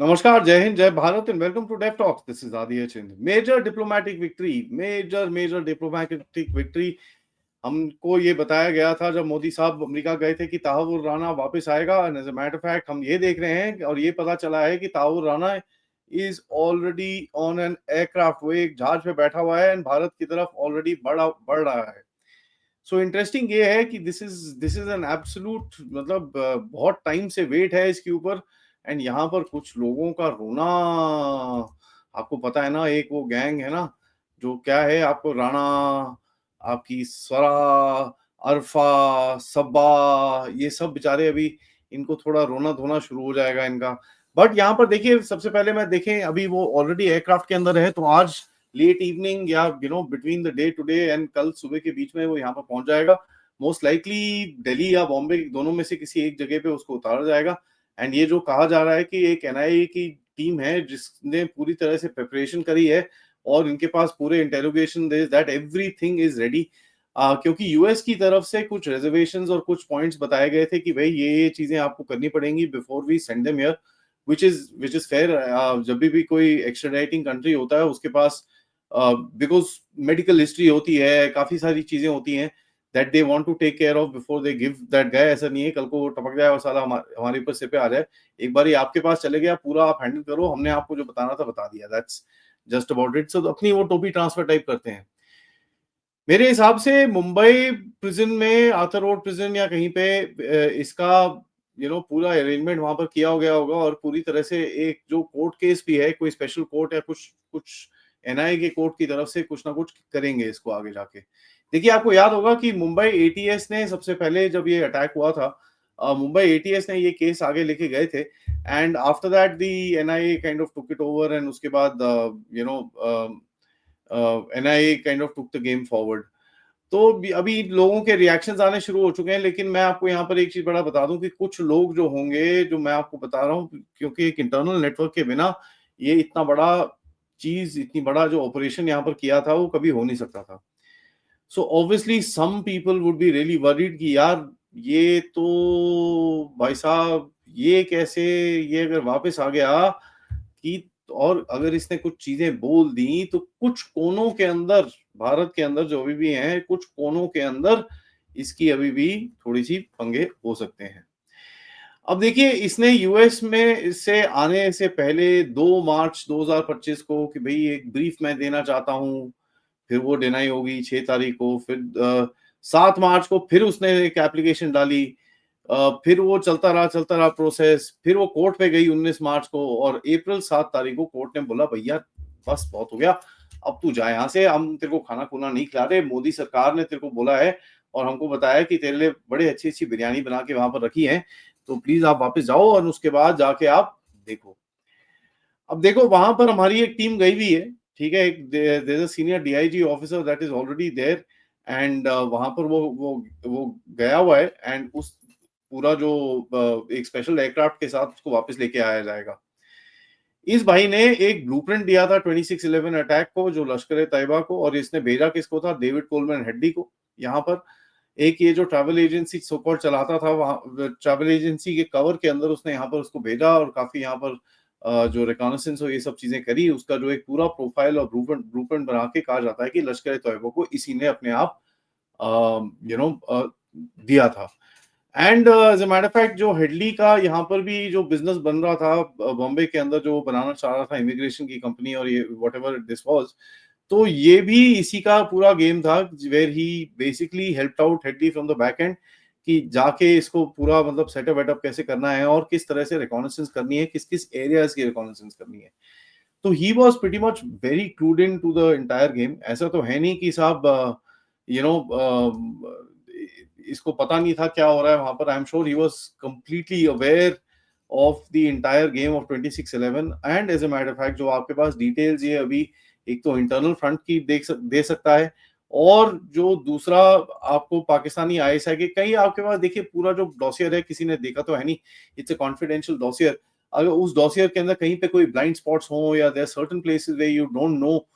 नमस्कार, जय हिंद, जय Bharat and welcome to Dev talks. This is Aadi Chind. Major diplomatic victory हमको ये बताया गया था जब मोदी साहब अमेरिका गए थे कि ताहउर राणा वापस आएगा। And as a matter of fact हम ये देख रहे हैं और ये पता चला है कि Tahawwur Rana is already on an aircraft, वो एक जहाज पे बैठा हुआ है एंड भारत की तरफ ऑलरेडी बढ़ रहा है। सो इंटरेस्टिंग ये है कि दिस इज एन एब्सोल्यूट, मतलब बहुत टाइम से वेट है इसके ऊपर। एंड यहाँ पर कुछ लोगों का रोना, आपको पता है ना, एक वो गैंग है ना जो क्या है, आपको राणा, आपकी स्वरा, अरफा, सब्बा, ये सब बेचारे अभी इनको थोड़ा रोना धोना शुरू हो जाएगा इनका। बट यहाँ पर देखिए, सबसे पहले मैं देखें, अभी वो ऑलरेडी एयरक्राफ्ट के अंदर है, तो आज लेट इवनिंग या between the day today and कल सुबह के बीच में वो यहाँ पर पहुंच जाएगा। मोस्ट लाइकली दिल्ली या बॉम्बे, दोनों में से किसी एक जगह पे उसको उतारा जाएगा। एंड ये जो कहा जा रहा है कि एक एनआईए की टीम है जिसने पूरी तरह से प्रिपरेशन करी है और इनके पास पूरे interrogation that everything is ready. क्योंकि यूएस की तरफ से कुछ रिजर्वेशंस और कुछ पॉइंट्स बताए गए थे कि भाई ये चीजें आपको करनी पड़ेंगी before we send them here, which is fair. जब भी कोई एक्स्ट्राडाइटिंग कंट्री होता है उसके पास बिकॉज मेडिकल हिस्ट्री होती है, काफी सारी चीजें होती हैं that they want to take care of before they give that guy. ऐसा नहीं है कल को वो टपक जाए और साला हमारे ऊपर सिर पे आ जाए। एक बार ये आपके पास चले गया, पूरा आप हैंडल करो, हमने आपको जो बताना था बता दिया, दैट्स जस्ट अबाउट इट। सो अपनी वो टोपी ट्रांसफर टाइप करते हैं। मेरे हिसाब से मुंबई प्रिजन में, आर्थर रोड प्रिजन या कहीं पे इसका पूरा अरेंजमेंट वहां पर किया गया होगा और पूरी तरह से एक जो कोर्ट केस भी है, कोई स्पेशल कोर्ट या कुछ कुछ एनआईए के कोर्ट की तरफ से कुछ ना कुछ करेंगे इसको आगे जाके। देखिए, आपको याद होगा कि मुंबई एटीएस ने सबसे पहले जब ये अटैक हुआ था, मुंबई एटीएस ने ये केस आगे लेके गए थे। And after that the NIA kind of took it over and उसके बाद NIA kind of took the game forward. तो अभी लोगों के रिएक्शंस आने शुरू हो चुके हैं, लेकिन मैं आपको यहाँ पर एक चीज बड़ा बता दूं कि कुछ लोग जो होंगे, जो मैं आपको बता रहा हूँ, क्योंकि एक इंटरनल नेटवर्क के बिना ये इतना बड़ा चीज, इतनी बड़ा जो ऑपरेशन यहाँ पर किया था वो कभी हो नहीं सकता था। So obviously some people would be really worried कि यार ये तो भाई साहब, ये कैसे, ये अगर वापस आ गया कि, और अगर इसने कुछ चीजें बोल दी तो कुछ कोनों के अंदर, भारत के अंदर जो अभी भी हैं, कुछ कोनों के अंदर इसकी अभी भी थोड़ी सी पंगे हो सकते हैं। अब देखिए, इसने यूएस में से आने से पहले 2 मार्च 2025 को कि भाई एक ब्रीफ मैं देना चाहता हूं, फिर वो डिनाई होगी 6 तारीख को, फिर 7 मार्च को फिर उसने एक एप्लीकेशन डाली। फिर वो चलता रहा प्रोसेस, फिर वो कोर्ट पे गई 19 मार्च को और अप्रैल 7 तारीख को कोर्ट ने बोला भैया बस बहुत हो गया, अब तू जा यहाँ से, हम तेरे को खाना खुना नहीं खिला रहे, मोदी सरकार ने तेरे को बोला है और हमको बताया कि तेरे लिए बड़े अच्छी अच्छी बिरयानी बना के वहां पर रखी है, तो प्लीज आप वापस जाओ और उसके बाद जाके आप देखो। अब देखो, वहां पर हमारी एक टीम गई हुई है, ठीक है, एक there is a senior DIG officer that is already there. And वहां पर वो गया हुआ है एंड उस पूरा जो एक स्पेशल एयरक्राफ्ट के साथ उसको वापस लेके आया जाएगा। इस भाई ने एक ब्लूप्रिंट दिया था 26/11 अटैक को, जो लश्कर ए तैयबा को, और इसने भेजा किसको था, डेविड कोलमैन हेड्डी को। यहाँ पर एक ये जो ट्रैवल एजेंसी सो कॉल्ड चलाता था, वहाँ ट्रैवल एजेंसी के कवर के अंदर उसने यहाँ पर उसको भेजा और काफी यहाँ पर जो रिकॉनेसेंस हो ये सब चीजें करी, उसका जो एक पूरा प्रोफाइल और ब्लूप्रिंट बना के कहा जाता है कि लश्कर ए तैयबा को इसी ने अपने आप दिया था। And as a matter fact, जो हेडली का यहाँ पर भी जो बिजनेस बन रहा था बॉम्बे के अंदर, जो बनाना चाह रहा था इमिग्रेशन की कंपनी और ये वट एवर दिस वॉज, तो ये भी इसी का पूरा गेम था, where he basically helped out Headley from the back end कि जाके इसको पूरा मतलब सेटअप वेटअप कैसे करना है और किस तरह से रिकॉनेसेंस करनी है, किस किस एरियाज की रिकॉनेसेंस करनी है। तो he was pretty much very clued into the entire game. ऐसा तो है नहीं कि साहब यू नो इसको पता नहीं था क्या हो रहा है वहां पर। I am sure he was completely aware of the entire game of 26/11। And as a matter of fact, जो आपके पास डिटेल्स ये अभी एक तो इंटरनल फ्रंट की दे सकता है, और जो दूसरा आपको पाकिस्तानी आईएसआई के कई आपके पास, देखिए पूरा जो डॉसियर है किसी ने देखा तो है नहीं, इट्स अ कॉन्फिडेंशियल डॉसियर। अगर उस डॉसियर के अंदर कहीं पे कोई ब्लाइंड स्पॉट्स हो या there certain places where you don't know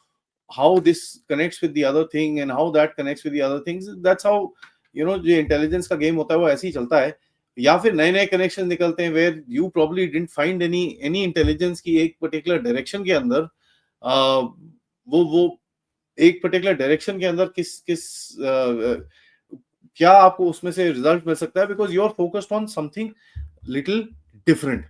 how this connects with the other thing and how that connects with the other things, that's how जो इंटेलिजेंस का गेम होता है वो ऐसे ही चलता है। या फिर नए-नए कनेक्शन निकलते हैं where you probably didn't find any intelligence की एक पर्टिकुलर डायरेक्शन के अंदर वो एक पर्टिकुलर डायरेक्शन के अंदर किस किस क्या आपको उसमें से रिजल्ट मिल सकता है because you are focused on something little different.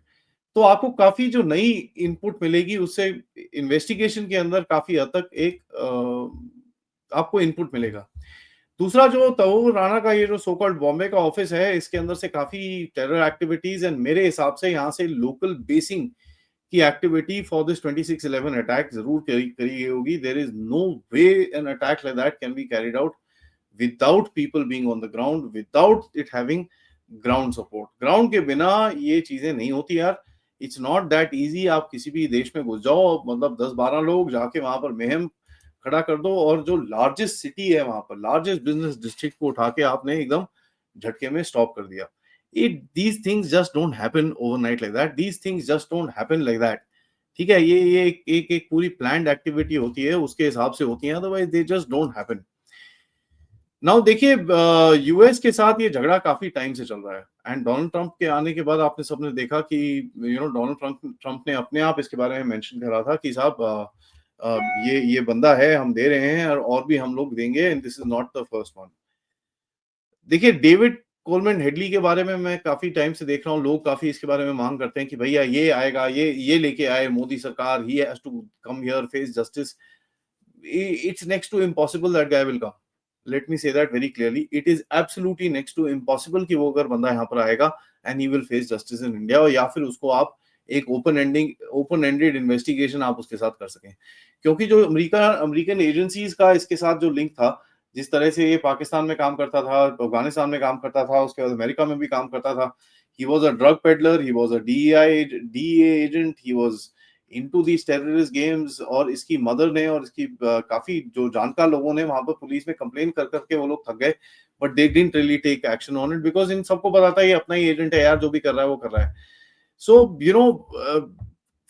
तो आपको काफ़ी जो नई इनपुट मिलेगी उससे इन्वेस्टिगेशन के अंदर काफ़ी हद तक एक आपको इनपुट मिलेगा। दूसरा जो तहव्वुर राणा का ये जो सो कॉल्ड बॉम्बे का ऑफिस है, इसके अंदर से काफ़ी टेरर एक्टिविटीज़ एंड मेरे हिसाब से यहाँ से लोकल बेसिंग की एक्टिविटी फॉर दिस 26/11 अटैक ज़रूर करी करी गई होगी। There is no way an attack like that can be carried out without people being on the ground, without it having ground support. Ground के बिना ये चीज़ें नहीं होती यार। It's not that easy. आप किसी भी देश में घुस जाओ, मतलब 10-12 लोग जाके वहाँ पर मुहिम खड़ा कर दो और जो लार्जेस्ट सिटी है वहाँ पर, लार्जेस्ट बिज़नेस डिस्ट्रिक्ट को उठा के आपने एकदम झटके में स्टॉप कर दिया। These things just don't happen overnight like that. These things just don't happen like that. ठीक है? ये एक पूरी प्लान्ड एक्टिविटी होती है, उसके हिसाब से होती है, otherwise they just don't happen. Now देखिए यूएस के साथ ये झगड़ा काफ़ी टाइम से चल रहा है एंड डोनाल्ड ट्रंप के आने के बाद आपने सबने देखा कि डोनाल्ड ट्रंप ने अपने आप इसके बारे में मेंशन करा था कि साहब ये बंदा है, हम दे रहे हैं और भी हम लोग देंगे and this is not the first one. देखिए डेविड कोलमैन हेडली के बारे में मैं काफ़ी टाइम से देख रहा हूँ, लोग काफ़ी इसके बारे में माँग करते हैं कि भैया ये आएगा, ये लेके आए मोदी सरकार, he has to come here, face justice. It's next to impossible that guy will come. Let me say that very clearly. It is absolutely next to impossible कि वो अगर बंदा यहाँ पर आएगा and he will face justice in India, और या फिर उसको आप एक ओपन एंडेड इन्वेस्टिगेशन आप उसके साथ कर सकें, क्योंकि जो अमेरिकन एजेंसीज का इसके साथ जो लिंक था, जिस तरह से ये पाकिस्तान में काम करता था, अफगानिस्तान में काम करता था, उसके बाद अमेरिका में भी काम करता था। He was a drug peddler, he was a DEA agent, he was into these terrorist games. और इसकी मदर ने और इसकी काफी जो जानकार लोगों ने वहां पर पुलिस में कंप्लेन कर करके वो लोग थक गए, but they didn't really take action on it because इन सबको पता था ये अपना ही एजेंट है यार, जो भी कर रहा है वो कर रहा है। सो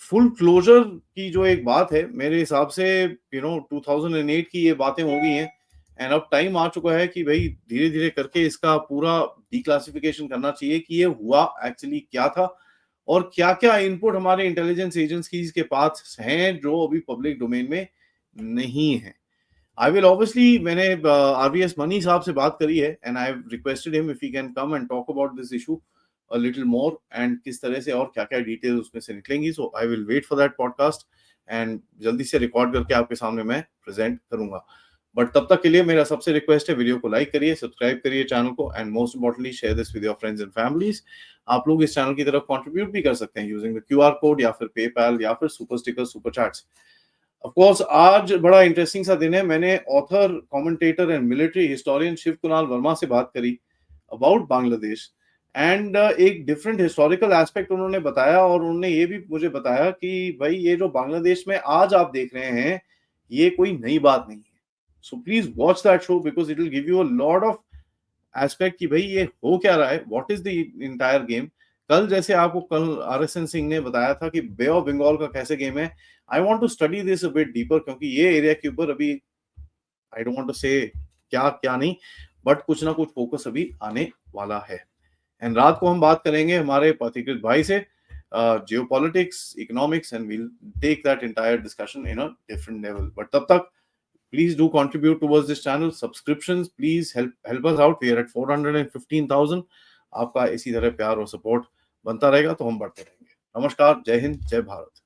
फुल क्लोजर की जो एक बात है, मेरे हिसाब से 2008 की ये बातें हो गई हैं एंड अब टाइम आ चुका है कि भाई धीरे धीरे करके इसका पूरा डिक्लासिफिकेशन करना चाहिए कि ये हुआ एक्चुअली क्या था और क्या क्या इनपुट हमारे इंटेलिजेंस एजेंसीज के पास हैं जो अभी पब्लिक डोमेन में नहीं है। आई विल ऑब्वियसली, मैंने आरवीएस मनी साहब से बात करी है and I have requested him if he can come and talk about this issue a little more and किस तरह से और क्या क्या डिटेल्स उसमें से निकलेंगी। So I will wait for that podcast and जल्दी से रिकॉर्ड करके आपके सामने मैं प्रेजेंट करूंगा। बट तब तक के लिए मेरा सबसे रिक्वेस्ट है, वीडियो को लाइक करिए, सब्सक्राइब करिए चैनल को and most importantly share this with your friends and families. आप लोग इस चैनल की तरफ कंट्रीब्यूट भी कर सकते हैं यूजिंग द क्यूआर कोड या फिर पेपैल या फिर super sticker, super chats. Of course आज बड़ा इंटरेस्टिंग सा दिन है। मैंने author, commentator and military historian Shiv Kunal Verma से बात करी अबाउट बांग्लादेश एंड एक डिफरेंट हिस्टोरिकल एस्पेक्ट उन्होंने बताया और उन्होंने ये भी मुझे बताया कि भाई ये जो बांग्लादेश में आज आप देख रहे हैं ये कोई नई बात नहीं है। So please watch that show because it will give you a lot of aspect कि भाई ये हो क्या रहा है, what is the entire game. कल जैसे आपको कल आरएसएन सिंह ने बताया था कि बे ऑफ बंगाल का कैसे गेम है, I want to study this a bit deeper क्योंकि ये एरिया के ऊपर अभी आई डोंट वांट टू से क्या क्या नहीं, बट कुछ ना कुछ फोकस अभी आने वाला है। एंड रात को हम बात करेंगे हमारे पथिकृत भाई से geopolitics, economics and we'll take that entire discussion in a different level. But तब तक please do contribute towards this channel. Subscriptions, please help us out. We are at 415,000. आपका इसी तरह प्यार और सपोर्ट बनता रहेगा तो हम बढ़ते रहेंगे। नमस्कार, जय हिंद, जय भारत।